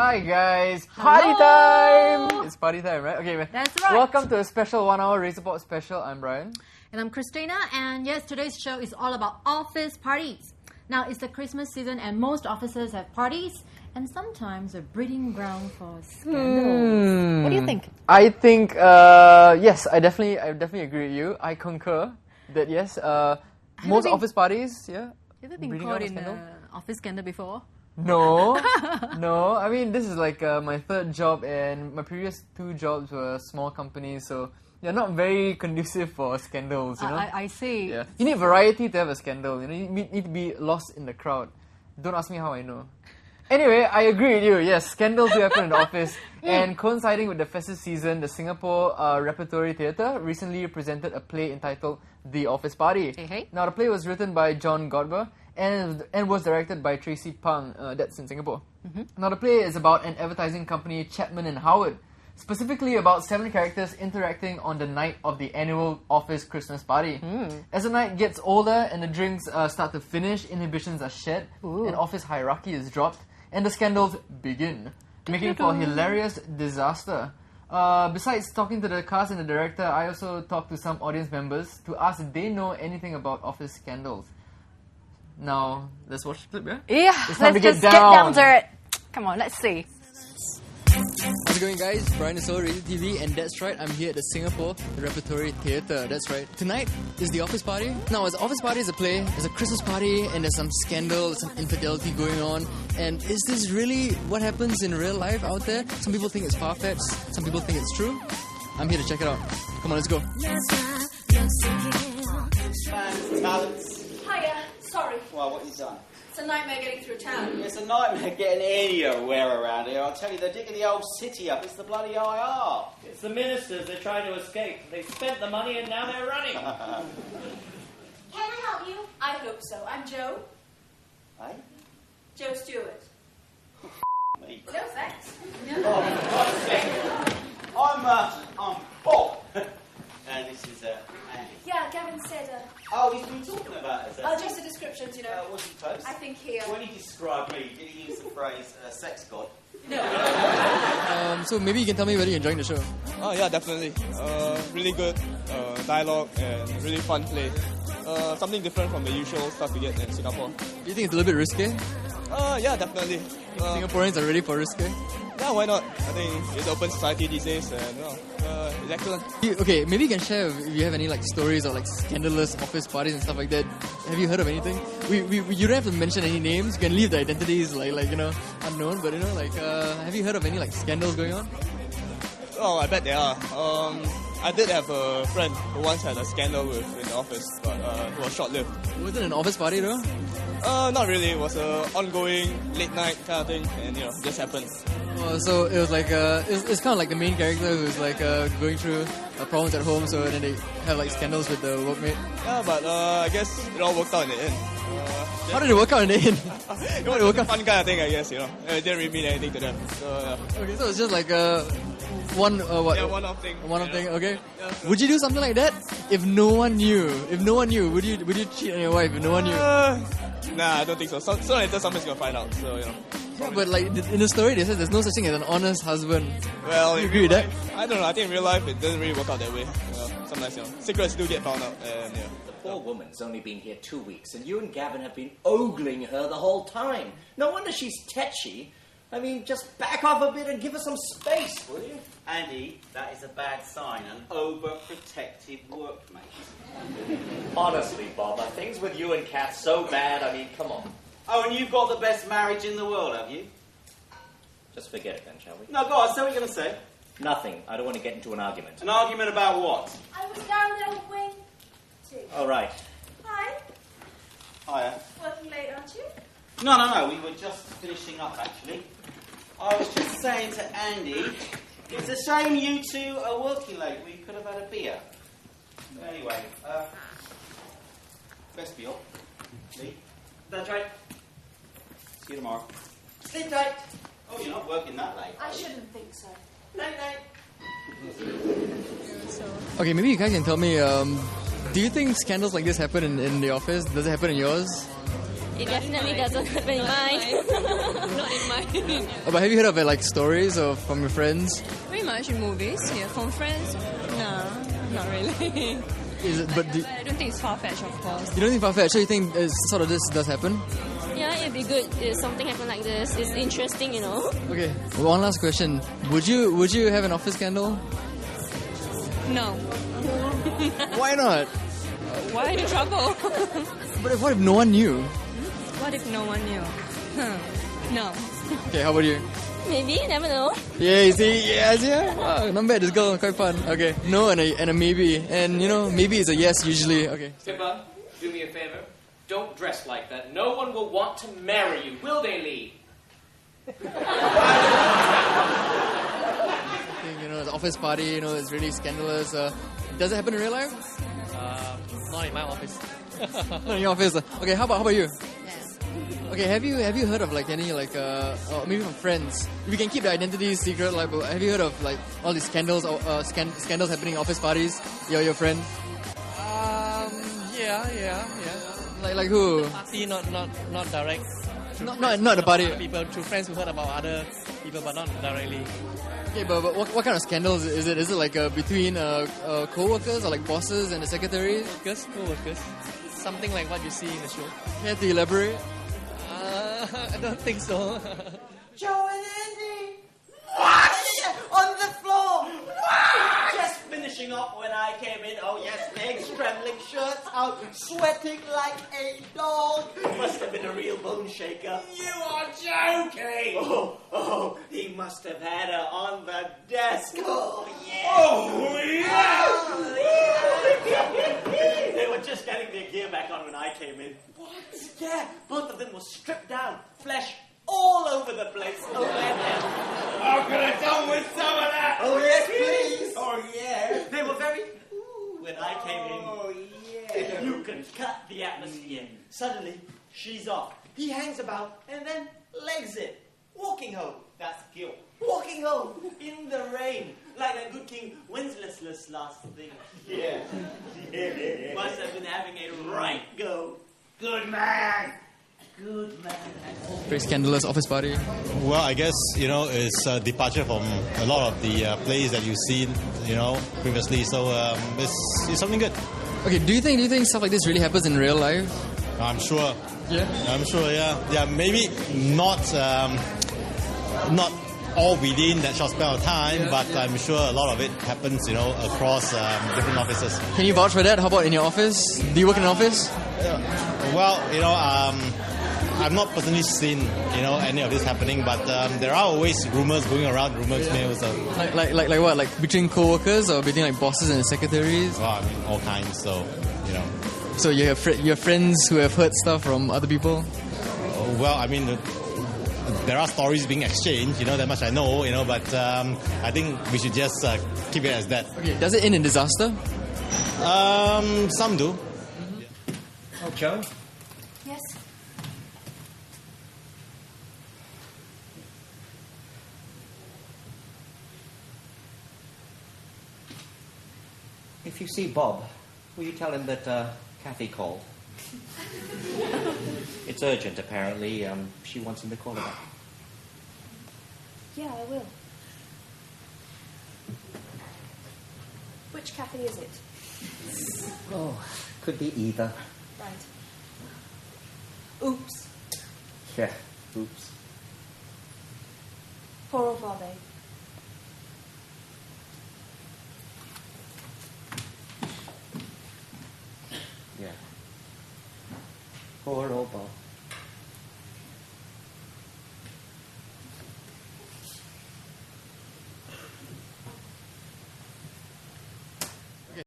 Hi guys, Hello. Party time! It's party time, right? Okay, That's right. Welcome to a special 1 hour RazorTV special. I'm Brian. And I'm Christina, and yes, today's show is all about office parties. Now, it's the Christmas season, and most offices have parties, and sometimes a breeding ground for scandals. What do you think? I think, yes, I definitely agree with you. I concur that yes, most office parties, yeah. Have you been breeding caught ground for in scandal? an office scandal before? No, no. I mean, this is like my third job, and my previous 2 jobs were small companies, so they're not very conducive for scandals, you know? I see. Yeah. You need variety to have a scandal, you know? You need to be lost in the crowd. Don't ask me how I know. Anyway, I agree with you. Yes, scandals do happen in the office. And coinciding with the festive season, the Singapore Repertory Theatre recently presented a play entitled The Office Party. Hey. Now, the play was written by John Godber and was directed by Tracy Pang. That's in Singapore. Now, the play is about an advertising company, Chapman and Howard, specifically about 7 characters interacting on the night of the annual office Christmas party. As the night gets older and the drinks start to finish, inhibitions are shed, and office hierarchy is dropped, and the scandals begin, making for a hilarious disaster. Besides talking to the cast and the director, I also talked to some audience members to ask if they know anything about office scandals. Now, let's watch the clip, yeah? Yeah, It's time let's to get just get down down. to it. Come on, let's see. How's it going, guys? Brian is RazorTV, and that's right, I'm here at the Singapore Repertory Theatre. That's right. Tonight is the office party. Now, as office party is a play, there's a Christmas party, and there's some scandal, some infidelity going on. And is this really what happens in real life out there? Some people think it's far-fetched, some people think it's true. I'm here to check it out. Come on, let's go. Talents. Hiya, sorry. Well, what you done? It's a nightmare getting through town. It's a nightmare getting anywhere around here. I'll tell you, they're digging the old city up. It's the bloody IR. It's the ministers. They're trying to escape. They spent the money and now they're running. Can I help you? I hope so. I'm Joe. Hey? Joe Stewart. Me. No, thanks. I'm Bob. And this is Andy. Yeah, Gavin said, Oh, he's been talking about us. just the descriptions, you know. What's he post? I think here. When he described me, did he use the phrase sex god? No. So maybe you can tell me whether you're enjoying the show. Oh yeah, definitely. Really good dialogue and really fun play. Something different from the usual stuff we get in Singapore. Do you think it's a little bit risque? Yeah, definitely. Singaporeans are ready for risque? Yeah, why not? I think it's open society these days, and it's excellent. Okay, maybe you can share if you have any like stories or like scandalous office parties and stuff like that. Have you heard of anything? You don't have to mention any names. You can leave the identities like you know unknown. But you know have you heard of any like scandals going on? Oh, I bet there are. I did have a friend who once had a scandal in the office, but it was short-lived. Was it an office party though? Not really. It was an ongoing late night kind of thing, and just happened. So it was like it's kind of like the main character who's like going through problems at home, so then they have like scandals with the workmate. Yeah, but I guess it all worked out in the end. How did it work out in the end? It was a fun kind of thing, I guess. It didn't really mean anything to them. So Okay, so it's just like one-off thing. One-off thing. Okay. Yeah, so Would you do something like that if no one knew? If no one knew, would you cheat on your wife if no one knew? Nah, I don't think so. So later someone's gonna find out. So Yeah, but like in the story, they said there's no such thing as an honest husband. Well, You in agree real with that? life, I don't know. I think in real life it doesn't really work out that way. Sometimes secrets do get found out, and The poor woman's only been here 2 weeks, and you and Gavin have been ogling her the whole time. No wonder she's tetchy. I mean, just back off a bit and give her some space, will you? Andy, that is a bad sign. An overprotective workmate. Honestly, Bob, are things with you and Kath so bad? I mean, come on. Oh, and you've got the best marriage in the world, have you? Just forget it then, shall we? No, go on, say what you're going to say. Nothing. I don't want to get into an argument. An argument about what? I was down there waiting. All right. Hi. Hiya. Working late, aren't you? No, we were just finishing up, actually. I was just saying to Andy, it's a shame you two are working late. We could have had a beer. Anyway, best be off. Lee? That's right. See you tomorrow. Sleep tight. Oh, you're not working that late. I shouldn't think so. Night. Okay, maybe you guys can tell me. Do you think scandals like this happen in the office? Does it happen in yours? It definitely doesn't happen in mine. Not in mine. But have you heard of it, like stories of from your friends? Pretty much in movies, yeah. From friends, no, not really. Is it, but I don't think it's far-fetched, of course. you don't think far-fetched? So you think sort of this does happen? Yeah, it'd be good if something happened like this. It's interesting, you know. Okay. One last question. Would you have an office scandal? No. Why not? Why are you trouble? But what if no one knew? What if no one knew? No. Okay, how about you? Maybe, never know. Yeah, you see, yes, yeah. Wow, not bad. This girl, quite fun. Okay, no and a maybe, and maybe is a yes usually. Okay. Pippa, do me a favor. Don't dress like that. No one will want to marry you, will they, Lee? The office party, it's really scandalous. Does it happen in real life? Not in my office. Not in your office. Okay, how about you? Okay, have you heard of like any like maybe from friends? If you can keep the identity secret, like have you heard of like all these scandals scandals happening in office parties? Your friend? Yeah. Like who? Party, not direct. Not the party. People, through friends who heard about other people, but not directly. Okay, but what kind of scandals is it? Is it like between co-workers or like bosses and the secretaries? Co-workers. Something like what you see in the show. You have to elaborate? I don't think so. Joe and Andy! What? On the floor! What? Just finishing up when I came in. Oh yes, legs trembling, shirts out, sweating like a dog. Must have been a real bone shaker. You are joking! Oh, he must have had her on the desk. Oh, yeah. Oh, yeah! They were just getting their gear back on when I came in. What? Yeah, both of them were stripped down, flesh all over the place. Oh, I could have done with some of that! oh yes, please. Oh, yeah! They were very when I came in. Oh, yeah! You can cut the atmosphere. Suddenly, she's off. He hangs about and then legs it. Walking home. That's guilt. Walking home in the rain. Like that good King Wenceslas last thing. Yeah. Must have been having a right go. Good man! Very scandalous office party. Well, I guess, it's a departure from a lot of the plays that you've seen, previously. So it's something good. Okay, do you think stuff like this really happens in real life? I'm sure. Yeah. I'm sure, yeah. Yeah, maybe not all within that short span of time, but I'm sure a lot of it happens, across different offices. Can you vouch for that? How about in your office? Do you work in an office? Well, I've not personally seen, any of this happening, but there are always rumors going around, mills. Like what? Like between co-workers or between like bosses and secretaries? Well, I mean, all kinds, so, So you have friends who have heard stuff from other people? Well, I mean, there are stories being exchanged, that much I know, but I think we should just keep it as that. Okay, does it end in disaster? Some do. Oh, Joe? Yes. If you see Bob, will you tell him that Kathy called? It's urgent, apparently. She wants him to call her back. Yeah, I will. Which Kathy is it? Oh, could be either. Right. Oops. Yeah, oops. Au revoir, babe. Yeah. Poor